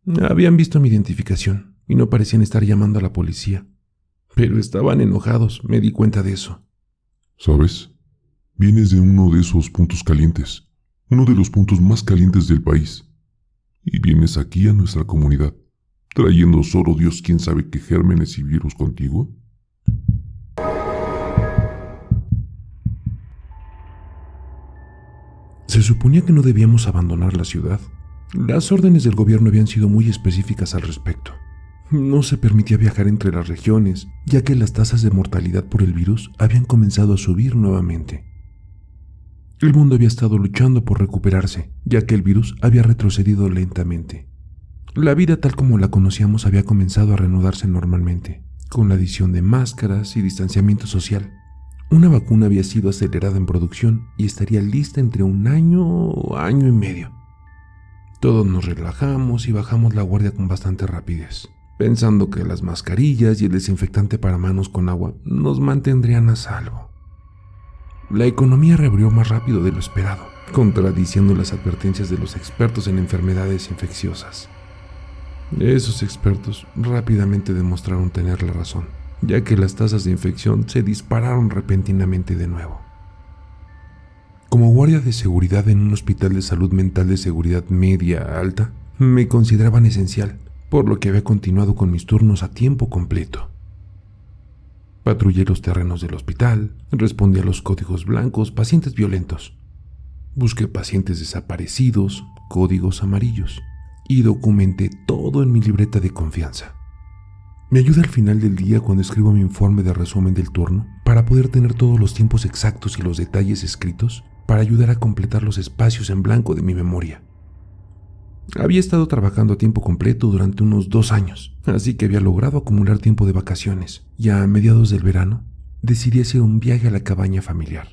Habían visto mi identificación y no parecían estar llamando a la policía. Pero estaban enojados, me di cuenta de eso. ¿Sabes? Vienes de uno de esos puntos calientes, uno de los puntos más calientes del país. Y vienes aquí a nuestra comunidad, trayendo solo Dios quién sabe qué gérmenes y virus contigo. Se suponía que no debíamos abandonar la ciudad. Las órdenes del gobierno habían sido muy específicas al respecto. No se permitía viajar entre las regiones, ya que las tasas de mortalidad por el virus habían comenzado a subir nuevamente. El mundo había estado luchando por recuperarse, ya que el virus había retrocedido lentamente. La vida tal como la conocíamos había comenzado a reanudarse normalmente, con la adición de máscaras y distanciamiento social. Una vacuna había sido acelerada en producción y estaría lista entre un año o año y medio. Todos nos relajamos y bajamos la guardia con bastante rapidez, pensando que las mascarillas y el desinfectante para manos con agua nos mantendrían a salvo. La economía reabrió más rápido de lo esperado, contradiciendo las advertencias de los expertos en enfermedades infecciosas. Esos expertos rápidamente demostraron tener la razón, ya que las tasas de infección se dispararon repentinamente de nuevo. Como guardia de seguridad en un hospital de salud mental de seguridad media alta, me consideraban esencial, por lo que había continuado con mis turnos a tiempo completo. Patrullé los terrenos del hospital, respondí a los códigos blancos, pacientes violentos. Busqué pacientes desaparecidos, códigos amarillos, y documenté todo en mi libreta de confianza. Me ayuda al final del día cuando escribo mi informe de resumen del turno para poder tener todos los tiempos exactos y los detalles escritos para ayudar a completar los espacios en blanco de mi memoria. Había estado trabajando a tiempo completo durante unos 2 años, así que había logrado acumular tiempo de vacaciones y a mediados del verano decidí hacer un viaje a la cabaña familiar.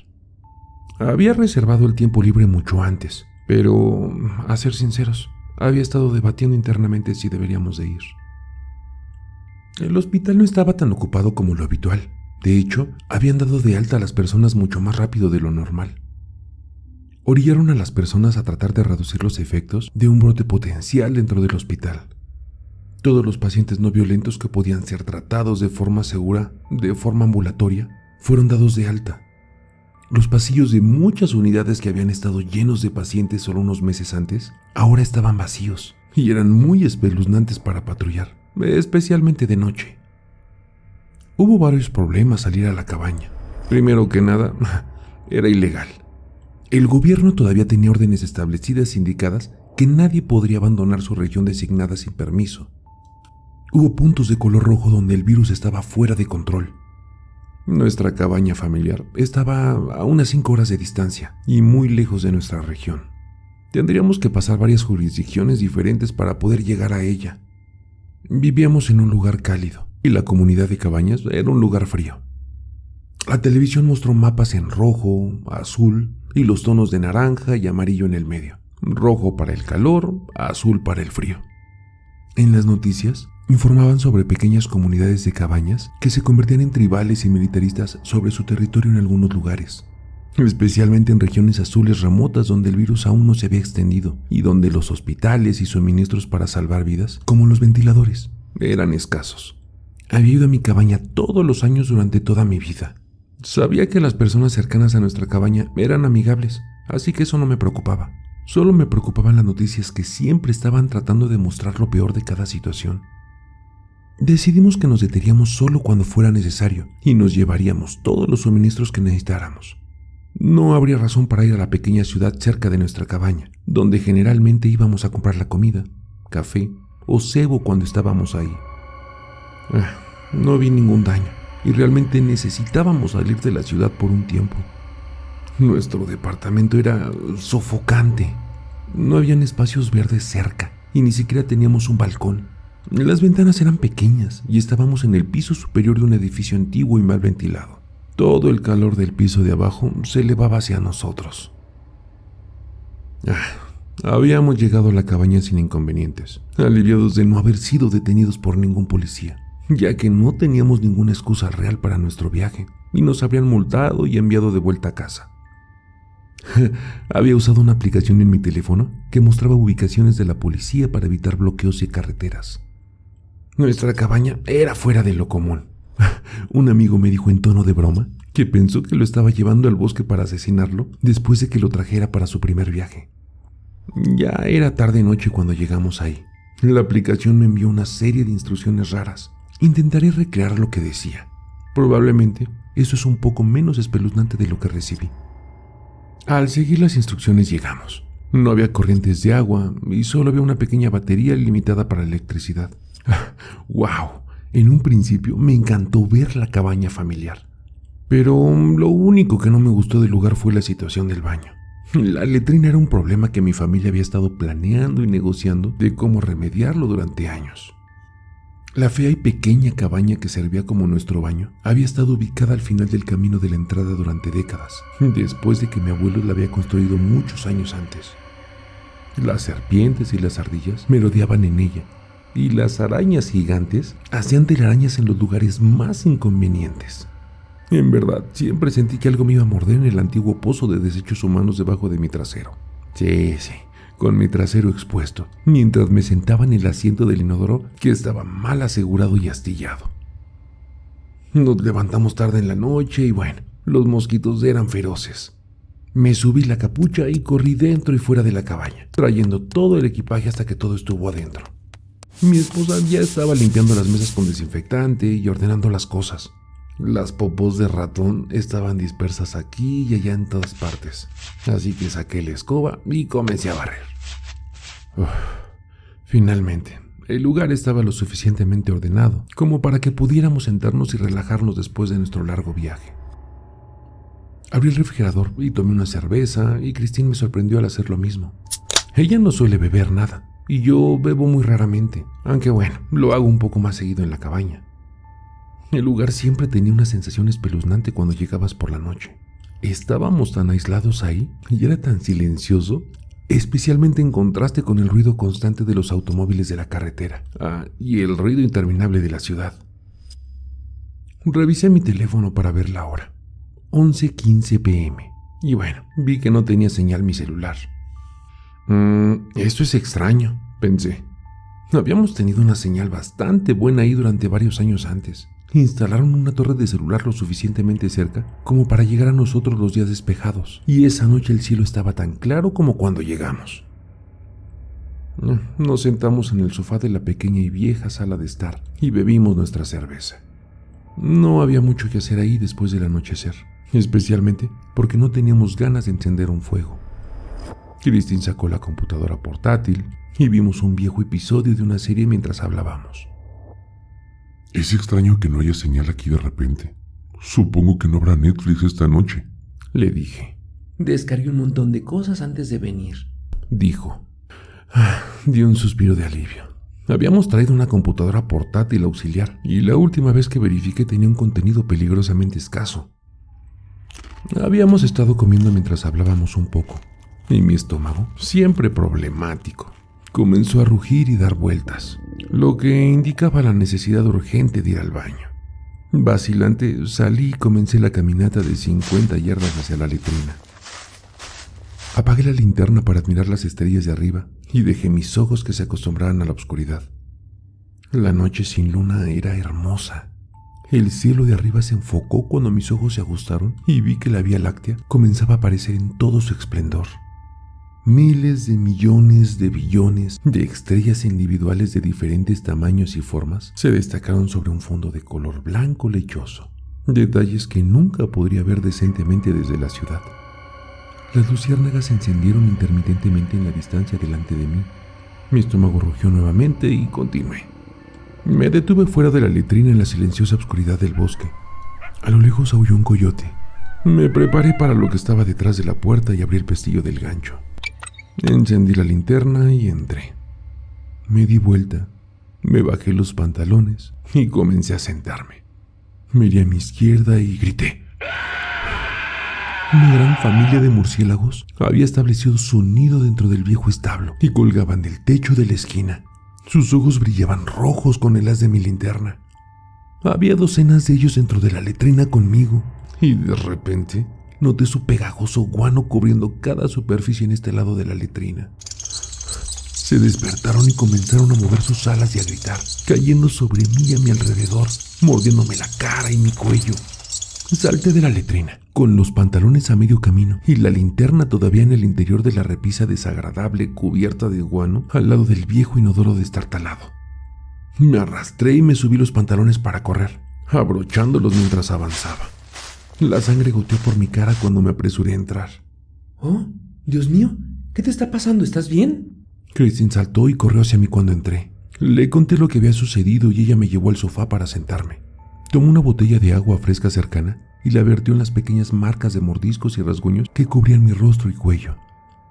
Había reservado el tiempo libre mucho antes, pero, a ser sinceros, había estado debatiendo internamente si deberíamos de ir. El hospital no estaba tan ocupado como lo habitual. De hecho, habían dado de alta a las personas mucho más rápido de lo normal. Orillaron a las personas a tratar de reducir los efectos de un brote potencial dentro del hospital. Todos los pacientes no violentos que podían ser tratados de forma segura, de forma ambulatoria, fueron dados de alta. Los pasillos de muchas unidades que habían estado llenos de pacientes solo unos meses antes, ahora estaban vacíos y eran muy espeluznantes para patrullar, especialmente de noche. Hubo varios problemas al ir a la cabaña. Primero que nada, era ilegal. El gobierno todavía tenía órdenes establecidas indicadas que nadie podría abandonar su región designada sin permiso. Hubo puntos de color rojo donde el virus estaba fuera de control. Nuestra cabaña familiar estaba a unas 5 horas de distancia y muy lejos de nuestra región. Tendríamos que pasar varias jurisdicciones diferentes para poder llegar a ella. Vivíamos en un lugar cálido y la comunidad de cabañas era un lugar frío. La televisión mostró mapas en rojo, azul y los tonos de naranja y amarillo en el medio. Rojo para el calor, azul para el frío. En las noticias informaban sobre pequeñas comunidades de cabañas que se convertían en tribales y militaristas sobre su territorio en algunos lugares, especialmente en regiones azules remotas donde el virus aún no se había extendido y donde los hospitales y suministros para salvar vidas, como los ventiladores, eran escasos. Había ido a mi cabaña todos los años durante toda mi vida. Sabía que las personas cercanas a nuestra cabaña eran amigables, así que eso no me preocupaba. Solo me preocupaban las noticias que siempre estaban tratando de mostrar lo peor de cada situación. Decidimos que nos deteníamos solo cuando fuera necesario y nos llevaríamos todos los suministros que necesitáramos. No habría razón para ir a la pequeña ciudad cerca de nuestra cabaña, donde generalmente íbamos a comprar la comida, café o cebo cuando estábamos ahí. No vi ningún daño y realmente necesitábamos salir de la ciudad por un tiempo. Nuestro departamento era sofocante. No habían espacios verdes cerca y ni siquiera teníamos un balcón. Las ventanas eran pequeñas y estábamos en el piso superior de un edificio antiguo y mal ventilado. Todo el calor del piso de abajo se elevaba hacia nosotros. Habíamos llegado a la cabaña sin inconvenientes, aliviados de no haber sido detenidos por ningún policía, ya que no teníamos ninguna excusa real para nuestro viaje y nos habrían multado y enviado de vuelta a casa. Había usado una aplicación en mi teléfono que mostraba ubicaciones de la policía para evitar bloqueos de carreteras. Nuestra cabaña era fuera de lo común. Un amigo me dijo en tono de broma que pensó que lo estaba llevando al bosque para asesinarlo después de que lo trajera para su primer viaje. Ya era tarde noche cuando llegamos ahí. La aplicación me envió una serie de instrucciones raras. Intentaré recrear lo que decía. Probablemente eso es un poco menos espeluznante de lo que recibí. Al seguir las instrucciones llegamos. No había corrientes de agua y solo había una pequeña batería limitada para electricidad. ¡Wow! En un principio me encantó ver la cabaña familiar. Pero lo único que no me gustó del lugar fue la situación del baño. La letrina era un problema que mi familia había estado planeando y negociando de cómo remediarlo durante años. La fea y pequeña cabaña que servía como nuestro baño había estado ubicada al final del camino de la entrada durante décadas, después de que mi abuelo la había construido muchos años antes. Las serpientes y las ardillas merodeaban en ella, y las arañas gigantes hacían telarañas en los lugares más inconvenientes. En verdad, siempre sentí que algo me iba a morder en el antiguo pozo de desechos humanos debajo de mi trasero. Sí, con mi trasero expuesto, mientras me sentaba en el asiento del inodoro que estaba mal asegurado y astillado. Nos levantamos tarde en la noche y bueno, los mosquitos eran feroces. Me subí la capucha y corrí dentro y fuera de la cabaña, trayendo todo el equipaje hasta que todo estuvo adentro. Mi esposa ya estaba limpiando las mesas con desinfectante y ordenando las cosas. Las popos de ratón estaban dispersas aquí y allá en todas partes, así que saqué la escoba y comencé a barrer. Finalmente, el lugar estaba lo suficientemente ordenado como para que pudiéramos sentarnos y relajarnos después de nuestro largo viaje. Abrí el refrigerador y tomé una cerveza y Christine me sorprendió al hacer lo mismo. Ella no suele beber nada y yo bebo muy raramente, aunque bueno, lo hago un poco más seguido en la cabaña. El lugar siempre tenía una sensación espeluznante cuando llegabas por la noche. Estábamos tan aislados ahí y era tan silencioso, especialmente en contraste con el ruido constante de los automóviles de la carretera y el ruido interminable de la ciudad. Revisé mi teléfono para ver la hora. 11:15 p.m. Y bueno, vi que no tenía señal mi celular. Esto es extraño, pensé. Habíamos tenido una señal bastante buena ahí durante varios años antes. Instalaron una torre de celular lo suficientemente cerca como para llegar a nosotros los días despejados, y esa noche el cielo estaba tan claro como cuando llegamos. Nos sentamos en el sofá de la pequeña y vieja sala de estar y bebimos nuestra cerveza. No había mucho que hacer ahí después del anochecer, especialmente porque no teníamos ganas de encender un fuego. Christine sacó la computadora portátil y vimos un viejo episodio de una serie mientras hablábamos. Es extraño que no haya señal aquí de repente. Supongo que no habrá Netflix esta noche, le dije. Descargué un montón de cosas antes de venir, dijo. Di un suspiro de alivio. Habíamos traído una computadora portátil auxiliar y la última vez que verifiqué tenía un contenido peligrosamente escaso. Habíamos estado comiendo mientras hablábamos un poco y mi estómago, siempre problemático, comenzó a rugir y dar vueltas, lo que indicaba la necesidad urgente de ir al baño. Vacilante, salí y comencé la caminata de 50 yardas hacia la letrina. Apagué la linterna para admirar las estrellas de arriba y dejé mis ojos que se acostumbraran a la oscuridad. La noche sin luna era hermosa. El cielo de arriba se enfocó cuando mis ojos se ajustaron y vi que la Vía Láctea comenzaba a aparecer en todo su esplendor. Miles de millones de billones de estrellas individuales de diferentes tamaños y formas se destacaron sobre un fondo de color blanco lechoso, detalles que nunca podría ver decentemente desde la ciudad. Las luciérnagas se encendieron intermitentemente en la distancia delante de mí. Mi estómago rugió nuevamente y continué. Me detuve fuera de la letrina en la silenciosa oscuridad del bosque. A lo lejos aulló un coyote. Me preparé para lo que estaba detrás de la puerta y abrí el pestillo del gancho. Encendí la linterna y entré. Me di vuelta, me bajé los pantalones y comencé a sentarme. Miré a mi izquierda y grité. Una gran familia de murciélagos había establecido su nido dentro del viejo establo y colgaban del techo de la esquina. Sus ojos brillaban rojos con el haz de mi linterna. Había docenas de ellos dentro de la letrina conmigo y de repente noté su pegajoso guano cubriendo cada superficie en este lado de la letrina. Se despertaron y comenzaron a mover sus alas y a gritar, cayendo sobre mí y a mi alrededor, mordiéndome la cara y mi cuello. Salté de la letrina, con los pantalones a medio camino y la linterna todavía en el interior de la repisa desagradable cubierta de guano al lado del viejo inodoro destartalado. Me arrastré y me subí los pantalones para correr, abrochándolos mientras avanzaba. La sangre goteó por mi cara cuando me apresuré a entrar. ¡Oh, Dios mío! ¿Qué te está pasando? ¿Estás bien? Christine saltó y corrió hacia mí cuando entré. Le conté lo que había sucedido y ella me llevó al sofá para sentarme. Tomó una botella de agua fresca cercana y la vertió en las pequeñas marcas de mordiscos y rasguños que cubrían mi rostro y cuello.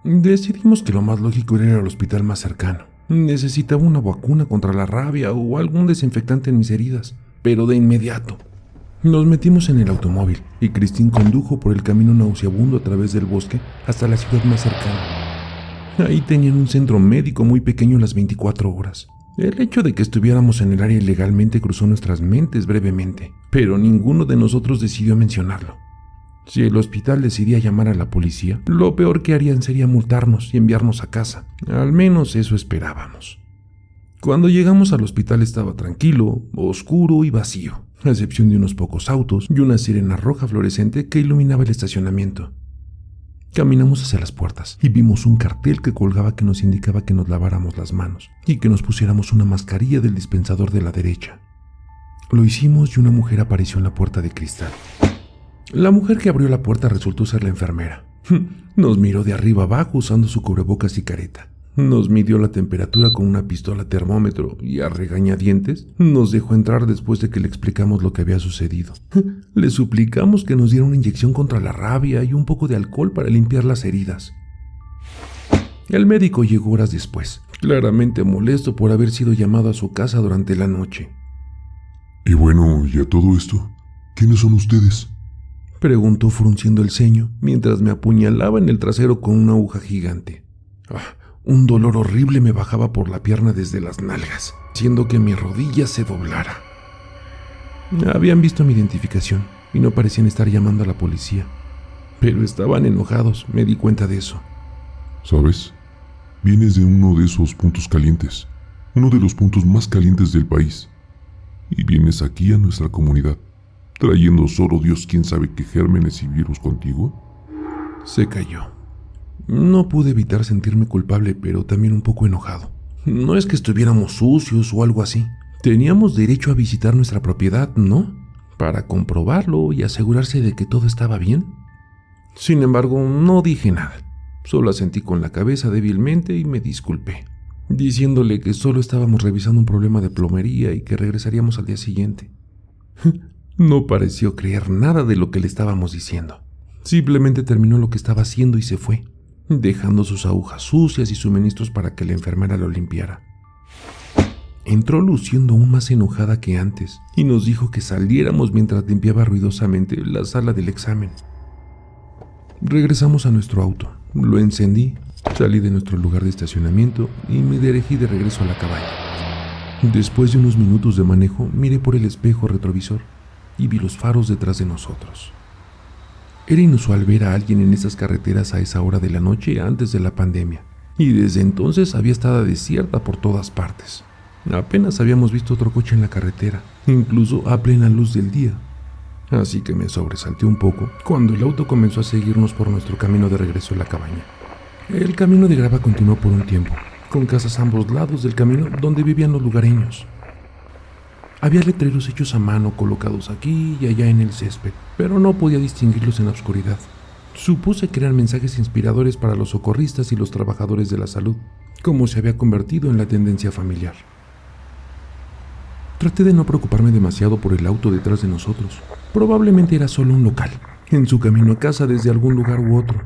Decidimos que lo más lógico era ir al hospital más cercano. Necesitaba una vacuna contra la rabia o algún desinfectante en mis heridas, pero de inmediato. Nos metimos en el automóvil y Christine condujo por el camino nauseabundo a través del bosque hasta la ciudad más cercana. Ahí tenían un centro médico muy pequeño las 24 horas. El hecho de que estuviéramos en el área ilegalmente cruzó nuestras mentes brevemente, pero ninguno de nosotros decidió mencionarlo. Si el hospital decidía llamar a la policía, lo peor que harían sería multarnos y enviarnos a casa. Al menos eso esperábamos. Cuando llegamos al hospital estaba tranquilo, oscuro y vacío, a excepción de unos pocos autos y una sirena roja fluorescente que iluminaba el estacionamiento. Caminamos hacia las puertas y vimos un cartel que colgaba que nos indicaba que nos laváramos las manos y que nos pusiéramos una mascarilla del dispensador de la derecha. Lo hicimos y una mujer apareció en la puerta de cristal. La mujer que abrió la puerta resultó ser la enfermera. Nos miró de arriba abajo usando su cubrebocas y careta. Nos midió la temperatura con una pistola termómetro y a regañadientes nos dejó entrar después de que le explicamos lo que había sucedido. Le suplicamos que nos diera una inyección contra la rabia y un poco de alcohol para limpiar las heridas. El médico llegó horas después, claramente molesto por haber sido llamado a su casa durante la noche. Y bueno, ¿y a todo esto? ¿Quiénes son ustedes? Preguntó frunciendo el ceño mientras me apuñalaba en el trasero con una aguja gigante. Un dolor horrible me bajaba por la pierna desde las nalgas, haciendo que mi rodilla se doblara. Habían visto mi identificación y no parecían estar llamando a la policía, pero estaban enojados, me di cuenta de eso. ¿Sabes? Vienes de uno de esos puntos calientes, uno de los puntos más calientes del país, y vienes aquí a nuestra comunidad, trayendo solo Dios quién sabe qué gérmenes y virus contigo. Se calló. No pude evitar sentirme culpable, pero también un poco enojado. No es que estuviéramos sucios o algo así. Teníamos derecho a visitar nuestra propiedad, ¿no? Para comprobarlo y asegurarse de que todo estaba bien. Sin embargo, no dije nada. Solo asentí con la cabeza débilmente y me disculpé, diciéndole que solo estábamos revisando un problema de plomería y que regresaríamos al día siguiente. No pareció creer nada de lo que le estábamos diciendo. Simplemente terminó lo que estaba haciendo y se fue, dejando sus agujas sucias y suministros para que la enfermera lo limpiara. Entró luciendo aún más enojada que antes y nos dijo que saliéramos mientras limpiaba ruidosamente la sala del examen. Regresamos a nuestro auto, lo encendí, salí de nuestro lugar de estacionamiento y me dirigí de regreso a la cabaña. Después de unos minutos de manejo, miré por el espejo retrovisor y vi los faros detrás de nosotros. Era inusual ver a alguien en esas carreteras a esa hora de la noche antes de la pandemia, y desde entonces había estado desierta por todas partes. Apenas habíamos visto otro coche en la carretera, incluso a plena luz del día. Así que me sobresalté un poco cuando el auto comenzó a seguirnos por nuestro camino de regreso a la cabaña. El camino de grava continuó por un tiempo, con casas a ambos lados del camino donde vivían los lugareños. Había letreros hechos a mano colocados aquí y allá en el césped, pero no podía distinguirlos en la oscuridad. Supuse que eran mensajes inspiradores para los socorristas y los trabajadores de la salud, como se había convertido en la tendencia familiar. Traté de no preocuparme demasiado por el auto detrás de nosotros. Probablemente era solo un local, en su camino a casa desde algún lugar u otro.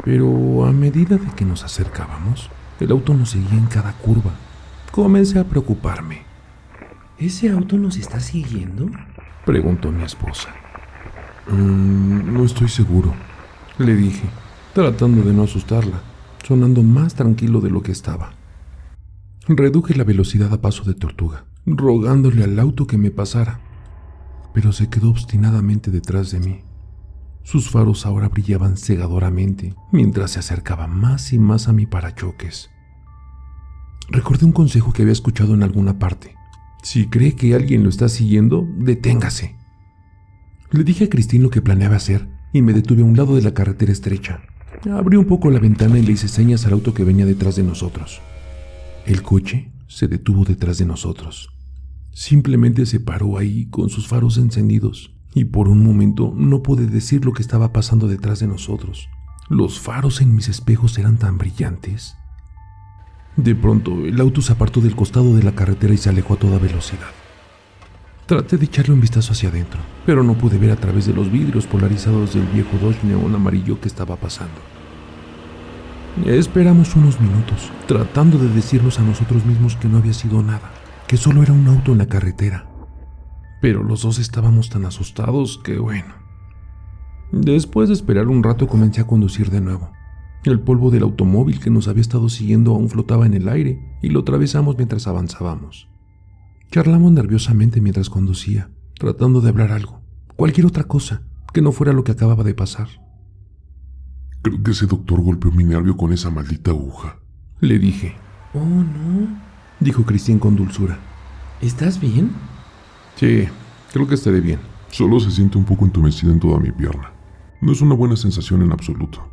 Pero a medida de que nos acercábamos, el auto nos seguía en cada curva. Comencé a preocuparme. ¿Ese auto nos está siguiendo?, preguntó mi esposa. No estoy seguro, le dije, tratando de no asustarla, sonando más tranquilo de lo que estaba. Reduje la velocidad a paso de tortuga, rogándole al auto que me pasara, pero se quedó obstinadamente detrás de mí. Sus faros ahora brillaban cegadoramente mientras se acercaba más y más a mi parachoques. Recordé un consejo que había escuchado en alguna parte. Si cree que alguien lo está siguiendo, deténgase. Le dije a Christine lo que planeaba hacer y me detuve a un lado de la carretera estrecha. Abrí un poco la ventana y le hice señas al auto que venía detrás de nosotros. El coche se detuvo detrás de nosotros. Simplemente se paró ahí con sus faros encendidos y por un momento no pude decir lo que estaba pasando detrás de nosotros. Los faros en mis espejos eran tan brillantes. De pronto, el auto se apartó del costado de la carretera y se alejó a toda velocidad. Traté de echarle un vistazo hacia adentro, pero no pude ver a través de los vidrios polarizados del viejo Dodge Neon amarillo que estaba pasando. Esperamos unos minutos, tratando de decirnos a nosotros mismos que no había sido nada, que solo era un auto en la carretera. Pero los dos estábamos tan asustados que bueno. Después de esperar un rato comencé a conducir de nuevo. El polvo del automóvil que nos había estado siguiendo aún flotaba en el aire y lo atravesamos mientras avanzábamos. Charlamos nerviosamente mientras conducía, tratando de hablar algo, cualquier otra cosa, que no fuera lo que acababa de pasar. Creo que ese doctor golpeó mi nervio con esa maldita aguja, le dije. Oh, no. Dijo Christine con dulzura. ¿Estás bien? Sí, creo que estaré bien. Solo se siente un poco entumecida en toda mi pierna. No es una buena sensación en absoluto.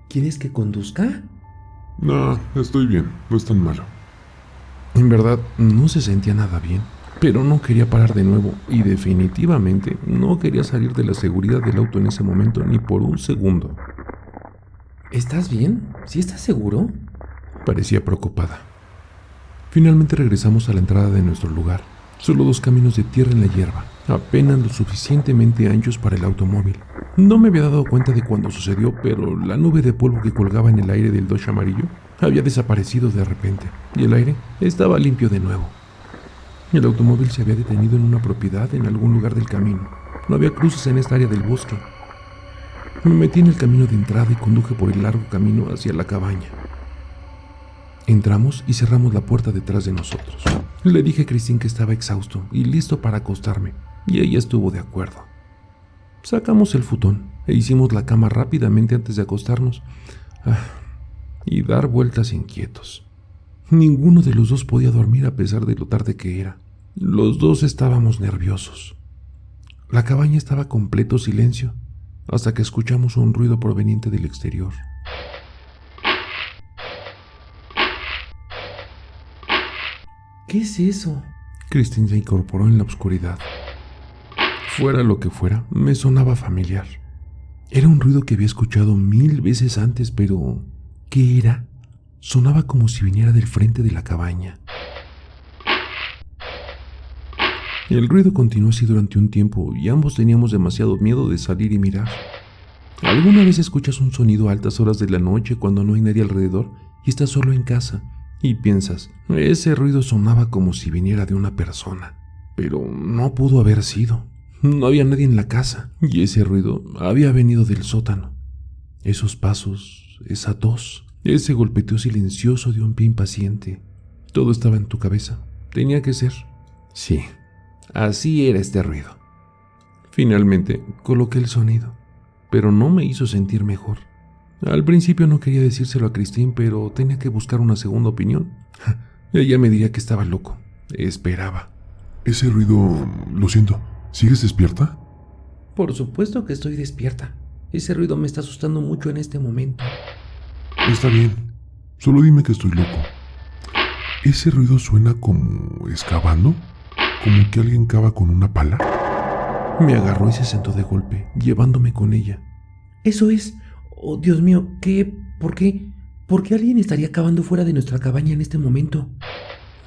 ¿Quieres que conduzca? No, estoy bien, no es tan malo. En verdad, no se sentía nada bien, pero no quería parar de nuevo y definitivamente no quería salir de la seguridad del auto en ese momento ni por un segundo. ¿Estás bien? ¿Sí estás seguro? Parecía preocupada. Finalmente regresamos a la entrada de nuestro lugar. Solo 2 caminos de tierra en la hierba, apenas lo suficientemente anchos para el automóvil. No me había dado cuenta de cuándo sucedió, pero la nube de polvo que colgaba en el aire del Dodge amarillo había desaparecido de repente, y el aire estaba limpio de nuevo. El automóvil se había detenido en una propiedad en algún lugar del camino. No había cruces en esta área del bosque. Me metí en el camino de entrada y conduje por el largo camino hacia la cabaña. Entramos y cerramos la puerta detrás de nosotros. Le dije a Christine que estaba exhausto y listo para acostarme, y ella estuvo de acuerdo. Sacamos el futón e hicimos la cama rápidamente antes de acostarnos y dar vueltas inquietos. Ninguno de los dos podía dormir a pesar de lo tarde que era. Los dos estábamos nerviosos. La cabaña estaba en completo silencio hasta que escuchamos un ruido proveniente del exterior. ¿Qué es eso? Christine se incorporó en la oscuridad. Fuera lo que fuera, me sonaba familiar. Era un ruido que había escuchado 1000 veces antes, pero ¿qué era? Sonaba como si viniera del frente de la cabaña. El ruido continuó así durante un tiempo y ambos teníamos demasiado miedo de salir y mirar. ¿Alguna vez escuchas un sonido a altas horas de la noche cuando no hay nadie alrededor y estás solo en casa? Y piensas, ese ruido sonaba como si viniera de una persona, pero no pudo haber sido. No había nadie en la casa y ese ruido había venido del sótano. Esos pasos, esa tos, ese golpeteo silencioso de un pie impaciente. Todo estaba en tu cabeza. Tenía que ser. Sí, así era este ruido. Finalmente coloqué el sonido, pero no me hizo sentir mejor. Al principio no quería decírselo a Christine, pero tenía que buscar una segunda opinión. Ella me diría que estaba loco. Esperaba. Ese ruido... Lo siento. ¿Sigues despierta? Por supuesto que estoy despierta. Ese ruido me está asustando mucho en este momento. Está bien. Solo dime que estoy loco. ¿Ese ruido suena como excavando? ¿Como que alguien cava con una pala? Me agarró y se sentó de golpe, llevándome con ella. Eso es... Oh, Dios mío, ¿qué? ¿Por qué? ¿Por qué alguien estaría cavando fuera de nuestra cabaña en este momento?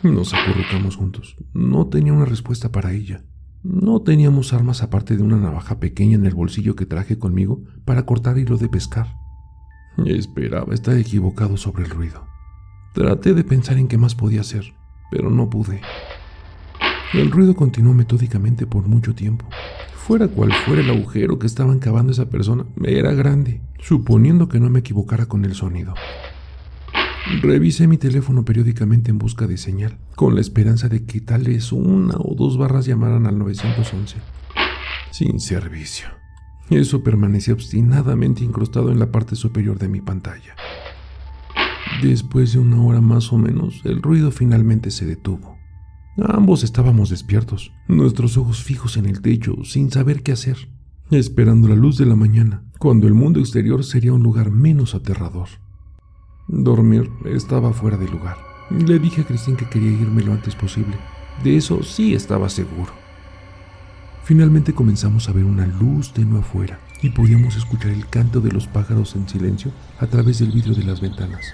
Nos acurrucamos juntos. No tenía una respuesta para ella. No teníamos armas aparte de una navaja pequeña en el bolsillo que traje conmigo para cortar hilo de pescar. Esperaba estar equivocado sobre el ruido. Traté de pensar en qué más podía hacer, pero no pude. El ruido continuó metódicamente por mucho tiempo. Fuera cual fuera el agujero que estaban cavando esa persona, era grande, suponiendo que no me equivocara con el sonido. Revisé mi teléfono periódicamente en busca de señal, con la esperanza de que tal vez 1 o 2 barras llamaran al 911. Sin servicio. Eso permanecía obstinadamente incrustado en la parte superior de mi pantalla. Después de 1 hora más o menos, el ruido finalmente se detuvo. Ambos estábamos despiertos, nuestros ojos fijos en el techo, sin saber qué hacer, esperando la luz de la mañana, cuando el mundo exterior sería un lugar menos aterrador. Dormir estaba fuera de lugar. Le dije a Christine que quería irme lo antes posible. De eso sí estaba seguro. Finalmente comenzamos a ver una luz tenue afuera y podíamos escuchar el canto de los pájaros en silencio a través del vidrio de las ventanas.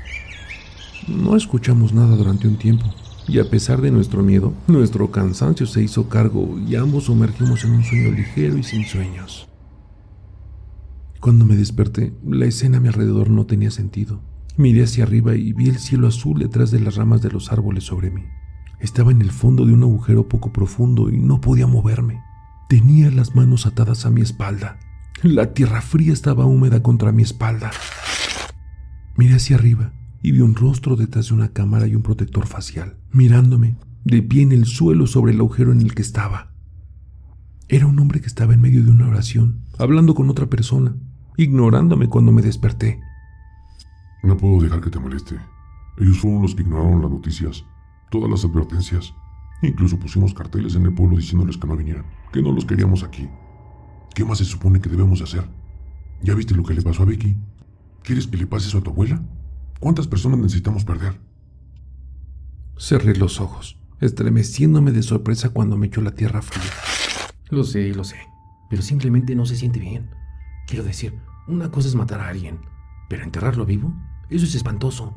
No escuchamos nada durante un tiempo, y a pesar de nuestro miedo, nuestro cansancio se hizo cargo y ambos sumergimos en un sueño ligero y sin sueños. Cuando me desperté, la escena a mi alrededor no tenía sentido. Miré hacia arriba y vi el cielo azul detrás de las ramas de los árboles sobre mí. Estaba en el fondo de un agujero poco profundo y no podía moverme. Tenía las manos atadas a mi espalda. La tierra fría estaba húmeda contra mi espalda. Miré hacia arriba y vi un rostro detrás de una cámara y un protector facial, mirándome, de pie en el suelo sobre el agujero en el que estaba. Era un hombre que estaba en medio de una oración, hablando con otra persona, ignorándome cuando me desperté. No puedo dejar que te moleste. Ellos fueron los que ignoraron las noticias, todas las advertencias. Incluso pusimos carteles en el pueblo diciéndoles que no vinieran, que no los queríamos aquí. ¿Qué más se supone que debemos de hacer? ¿Ya viste lo que le pasó a Becky? ¿Quieres que le pase eso a tu abuela? ¿Cuántas personas necesitamos perder? Cerré los ojos, estremeciéndome de sorpresa cuando me echó la tierra fría. Lo sé, pero simplemente no se siente bien. Quiero decir, una cosa es matar a alguien, pero enterrarlo vivo, eso es espantoso,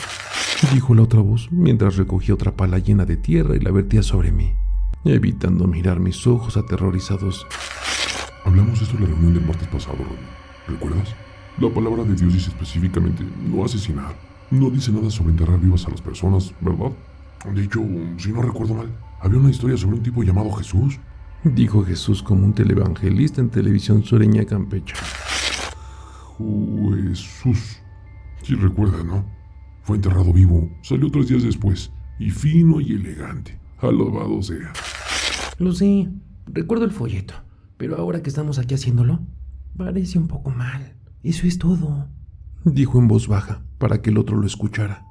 dijo la otra voz mientras recogía otra pala llena de tierra y la vertía sobre mí, evitando mirar mis ojos aterrorizados. Hablamos de esto en la reunión del martes pasado, Ronnie. ¿Recuerdas? La palabra de Dios dice específicamente no asesinar. No dice nada sobre enterrar vivas a las personas, ¿verdad? De hecho, si no recuerdo mal, había una historia sobre un tipo llamado Jesús. Dijo Jesús como un televangelista en televisión sureña campecha. Jesús. Sí recuerda, ¿no? Fue enterrado vivo, salió 3 días después, y fino y elegante. Alabado sea. Lo sé, recuerdo el folleto, pero ahora que estamos aquí haciéndolo, parece un poco mal. Eso es todo, dijo en voz baja para que el otro lo escuchara.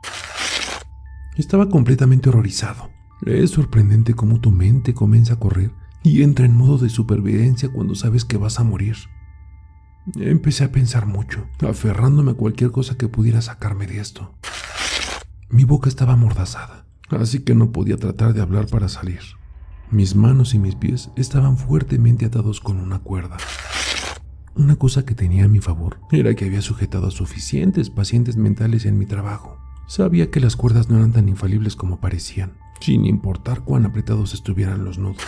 Estaba completamente horrorizado. Es sorprendente cómo tu mente comienza a correr y entra en modo de supervivencia cuando sabes que vas a morir. Empecé a pensar mucho, aferrándome a cualquier cosa que pudiera sacarme de esto. Mi boca estaba amordazada, así que no podía tratar de hablar para salir. Mis manos y mis pies estaban fuertemente atados con una cuerda. Una cosa que tenía a mi favor era que había sujetado a suficientes pacientes mentales en mi trabajo. Sabía que las cuerdas no eran tan infalibles como parecían, sin importar cuán apretados estuvieran los nudos.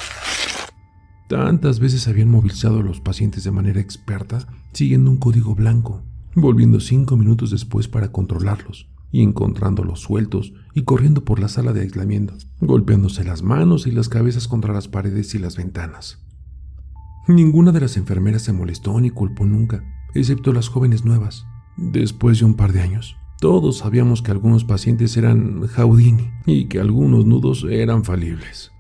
Tantas veces habían movilizado a los pacientes de manera experta, siguiendo un código blanco, volviendo 5 minutos después para controlarlos, y encontrándolos sueltos y corriendo por la sala de aislamiento, golpeándose las manos y las cabezas contra las paredes y las ventanas. Ninguna de las enfermeras se molestó ni culpó nunca, excepto las jóvenes nuevas. Después de un par de años, todos sabíamos que algunos pacientes eran Houdini y que algunos nudos eran falibles.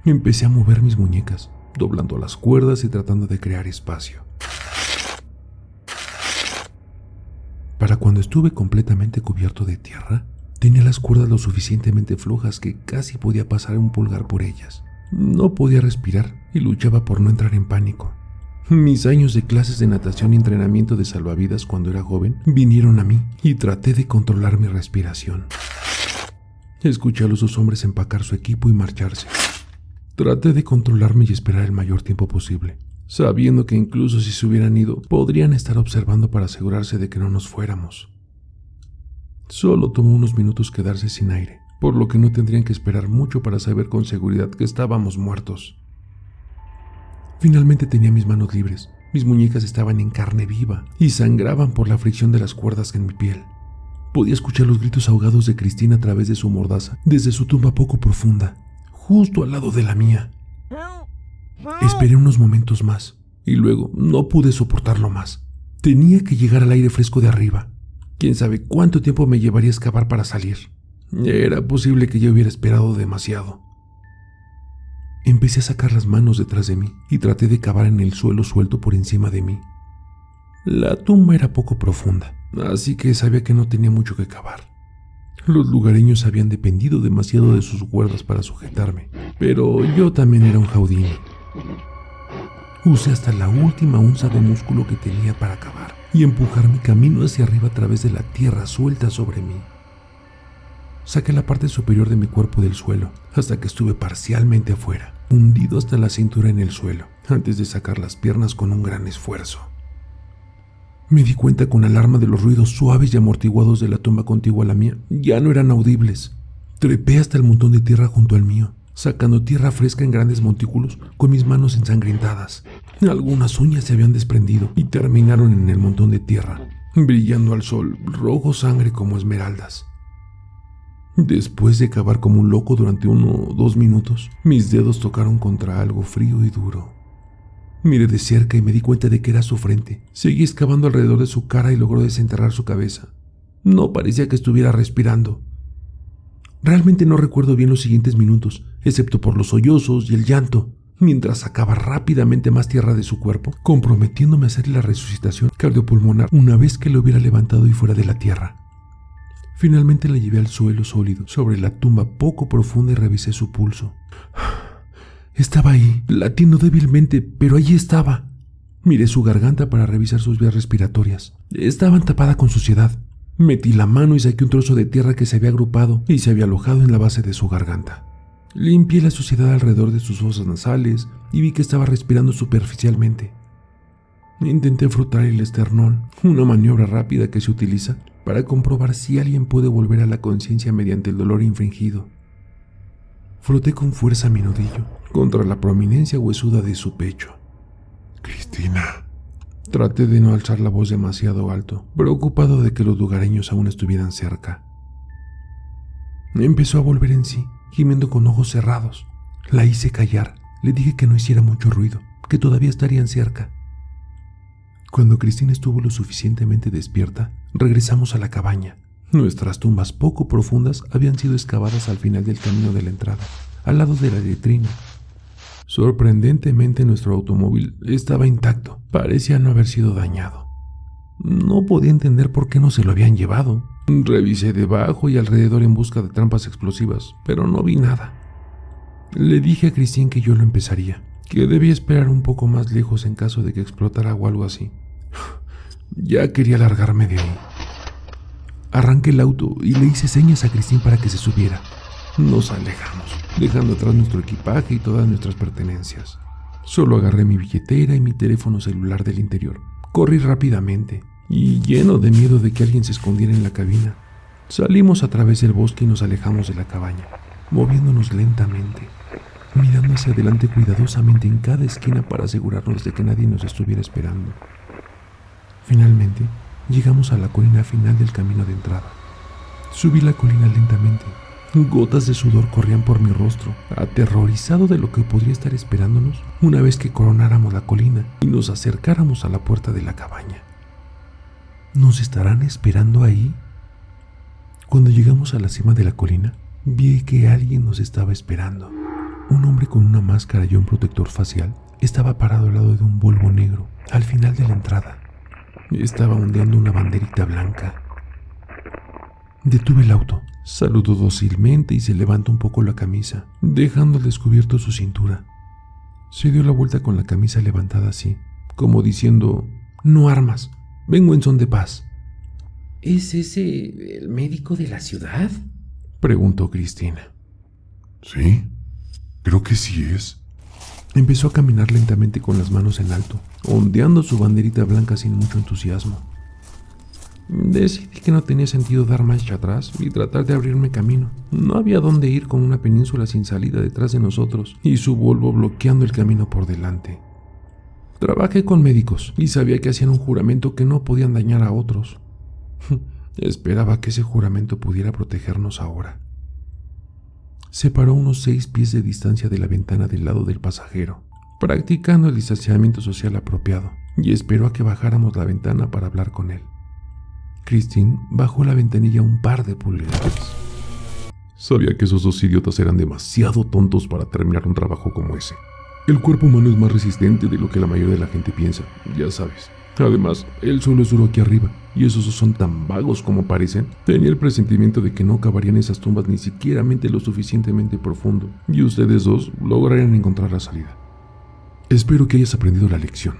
Empecé a mover mis muñecas, doblando las cuerdas y tratando de crear espacio. Para cuando estuve completamente cubierto de tierra, tenía las cuerdas lo suficientemente flojas que casi podía pasar un pulgar por ellas. No podía respirar y luchaba por no entrar en pánico. Mis años de clases de natación y entrenamiento de salvavidas cuando era joven vinieron a mí y traté de controlar mi respiración. Escuché a los 2 hombres empacar su equipo y marcharse. Traté de controlarme y esperar el mayor tiempo posible, sabiendo que incluso si se hubieran ido, podrían estar observando para asegurarse de que no nos fuéramos. Solo tomó unos minutos quedarse sin aire, por lo que no tendrían que esperar mucho para saber con seguridad que estábamos muertos. Finalmente tenía mis manos libres, mis muñecas estaban en carne viva y sangraban por la fricción de las cuerdas en mi piel. Podía escuchar los gritos ahogados de Cristina a través de su mordaza, desde su tumba poco profunda, justo al lado de la mía. Esperé unos momentos más, y luego no pude soportarlo más. Tenía que llegar al aire fresco de arriba. Quién sabe cuánto tiempo me llevaría a excavar para salir. Era posible que yo hubiera esperado demasiado. Empecé a sacar las manos detrás de mí y traté de cavar en el suelo suelto por encima de mí. La tumba era poco profunda, así que sabía que no tenía mucho que cavar. Los lugareños habían dependido demasiado de sus cuerdas para sujetarme, pero yo también era un Houdini. Usé hasta la última onza de músculo que tenía para cavar y empujar mi camino hacia arriba a través de la tierra suelta sobre mí. Saqué la parte superior de mi cuerpo del suelo hasta que estuve parcialmente afuera, hundido hasta la cintura en el suelo, antes de sacar las piernas con un gran esfuerzo. Me di cuenta con alarma de los ruidos suaves y amortiguados de la tumba contigua a la mía. Ya no eran audibles. Trepé hasta el montón de tierra junto al mío, sacando tierra fresca en grandes montículos con mis manos ensangrentadas. Algunas uñas se habían desprendido y terminaron en el montón de tierra, brillando al sol, rojo sangre como esmeraldas. Después de cavar como un loco durante 1 o 2 minutos, mis dedos tocaron contra algo frío y duro. Miré de cerca y me di cuenta de que era su frente. Seguí excavando alrededor de su cara y logró desenterrar su cabeza. No parecía que estuviera respirando. Realmente no recuerdo bien los siguientes minutos, excepto por los sollozos y el llanto, mientras sacaba rápidamente más tierra de su cuerpo, comprometiéndome a hacer la resucitación cardiopulmonar una vez que lo hubiera levantado y fuera de la tierra. Finalmente la llevé al suelo sólido, sobre la tumba poco profunda, y revisé su pulso. Estaba ahí, latiendo débilmente, pero allí estaba. Miré su garganta para revisar sus vías respiratorias. Estaban tapadas con suciedad. Metí la mano y saqué un trozo de tierra que se había agrupado y se había alojado en la base de su garganta. Limpié la suciedad alrededor de sus fosas nasales y vi que estaba respirando superficialmente. Intenté frotar el esternón, una maniobra rápida que se utiliza para comprobar si alguien puede volver a la conciencia mediante el dolor infringido. Froté con fuerza mi nudillo contra la prominencia huesuda de su pecho. Cristina. Traté de no alzar la voz demasiado alto, preocupado de que los lugareños aún estuvieran cerca. Empezó a volver en sí, gimiendo con ojos cerrados. La hice callar, le dije que no hiciera mucho ruido, que todavía estarían cerca. Cuando Cristina estuvo lo suficientemente despierta, regresamos a la cabaña. Nuestras tumbas poco profundas habían sido excavadas al final del camino de la entrada, al lado de la letrina. Sorprendentemente, nuestro automóvil estaba intacto, parecía no haber sido dañado. No podía entender por qué no se lo habían llevado. Revisé debajo y alrededor en busca de trampas explosivas, pero no vi nada. Le dije a Christine que yo lo empezaría, que debía esperar un poco más lejos en caso de que explotara o algo así. Ya quería largarme de ahí. Arranqué el auto y le hice señas a Christine para que se subiera. Nos alejamos, dejando atrás nuestro equipaje y todas nuestras pertenencias. Solo agarré mi billetera y mi teléfono celular del interior. Corrí rápidamente y, lleno de miedo de que alguien se escondiera en la cabina, salimos a través del bosque y nos alejamos de la cabaña, moviéndonos lentamente, mirando hacia adelante cuidadosamente en cada esquina para asegurarnos de que nadie nos estuviera esperando. Finalmente, llegamos a la colina final del camino de entrada. Subí la colina lentamente. Gotas de sudor corrían por mi rostro, aterrorizado de lo que podría estar esperándonos una vez que coronáramos la colina y nos acercáramos a la puerta de la cabaña. ¿Nos estarán esperando ahí? Cuando llegamos a la cima de la colina, vi que alguien nos estaba esperando. Un hombre con una máscara y un protector facial estaba parado al lado de un Volvo negro, al final de la entrada. Estaba ondeando una banderita blanca. Detuve el auto, saludó dócilmente y se levantó un poco la camisa, dejando al descubierto su cintura. Se dio la vuelta con la camisa levantada así, como diciendo: «No armas, vengo en son de paz». ¿Es ese el médico de la ciudad?, preguntó Cristina. ¿Sí? Creo que sí es. Empezó a caminar lentamente con las manos en alto, ondeando su banderita blanca sin mucho entusiasmo. Decidí que no tenía sentido dar marcha atrás y tratar de abrirme camino. No había dónde ir con una península sin salida detrás de nosotros y su Volvo bloqueando el camino por delante. Trabajé con médicos y sabía que hacían un juramento que no podían dañar a otros. Esperaba que ese juramento pudiera protegernos ahora. Se paró a unos 6 pies de distancia de la ventana del lado del pasajero, practicando el distanciamiento social apropiado, y esperó a que bajáramos la ventana para hablar con él. Christine bajó la ventanilla un par de pulgadas. Sabía que esos 2 idiotas eran demasiado tontos para terminar un trabajo como ese. El cuerpo humano es más resistente de lo que la mayoría de la gente piensa, ya sabes. Además, el suelo es duro aquí arriba, y esos son tan vagos como parecen. Tenía el presentimiento de que no cavarían esas tumbas ni siquiera lo suficientemente profundo, y ustedes dos lograrían encontrar la salida. Espero que hayas aprendido la lección.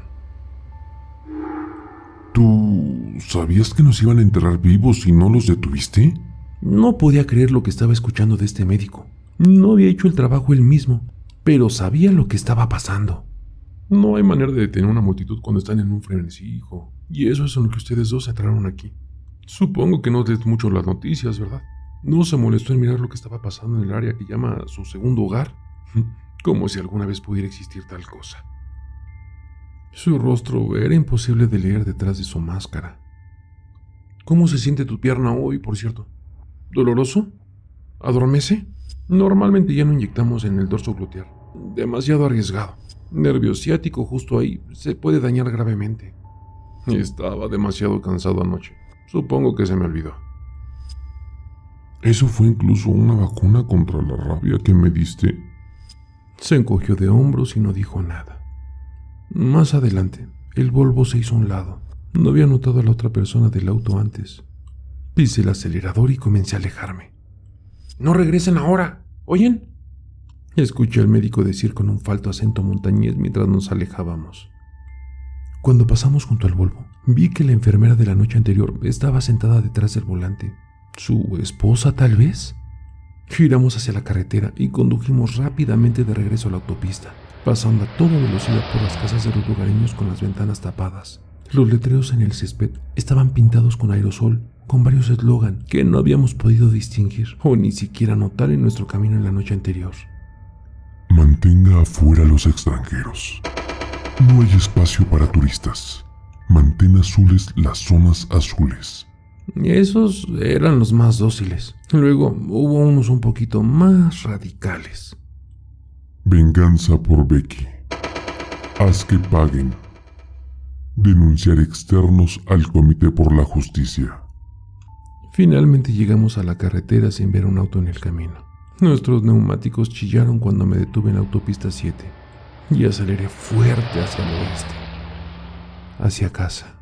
¿Tú sabías que nos iban a enterrar vivos y no los detuviste? No podía creer lo que estaba escuchando de este médico. No había hecho el trabajo él mismo, pero sabía lo que estaba pasando. No hay manera de detener una multitud cuando están en un frenesí, hijo. Y eso es en lo que ustedes dos entraron aquí. Supongo que no lees mucho las noticias, ¿verdad? ¿No se molestó en mirar lo que estaba pasando en el área que llama su segundo hogar? Como si alguna vez pudiera existir tal cosa. Su rostro era imposible de leer detrás de su máscara. ¿Cómo se siente tu pierna hoy, por cierto? ¿Doloroso? ¿Adormece? Normalmente ya no inyectamos en el dorso glutear. Demasiado arriesgado. Nervio ciático justo ahí se puede dañar gravemente. Estaba demasiado cansado anoche. Supongo que se me olvidó. ¿Eso fue incluso una vacuna contra la rabia que me diste? Se encogió de hombros y no dijo nada. Más adelante, el Volvo se hizo a un lado. No había notado a la otra persona del auto antes. Pisé el acelerador y comencé a alejarme. ¡No regresen ahora! ¿Oyen? Escuché al médico decir con un falto acento montañés mientras nos alejábamos. Cuando pasamos junto al Volvo, vi que la enfermera de la noche anterior estaba sentada detrás del volante. ¿Su esposa, tal vez? Giramos hacia la carretera y condujimos rápidamente de regreso a la autopista, pasando a toda velocidad por las casas de los lugareños con las ventanas tapadas. Los letreros en el césped estaban pintados con aerosol, con varios eslogan que no habíamos podido distinguir o ni siquiera notar en nuestro camino en la noche anterior. Mantenga afuera a los extranjeros. No hay espacio para turistas. Mantén azules las zonas azules. Esos eran los más dóciles. Luego hubo unos un poquito más radicales. Venganza por Becky. Haz que paguen. Denunciar externos al Comité por la Justicia. Finalmente llegamos a la carretera sin ver un auto en el camino. Nuestros neumáticos chillaron cuando me detuve en la autopista 7 y aceleré fuerte hacia el oeste, hacia casa.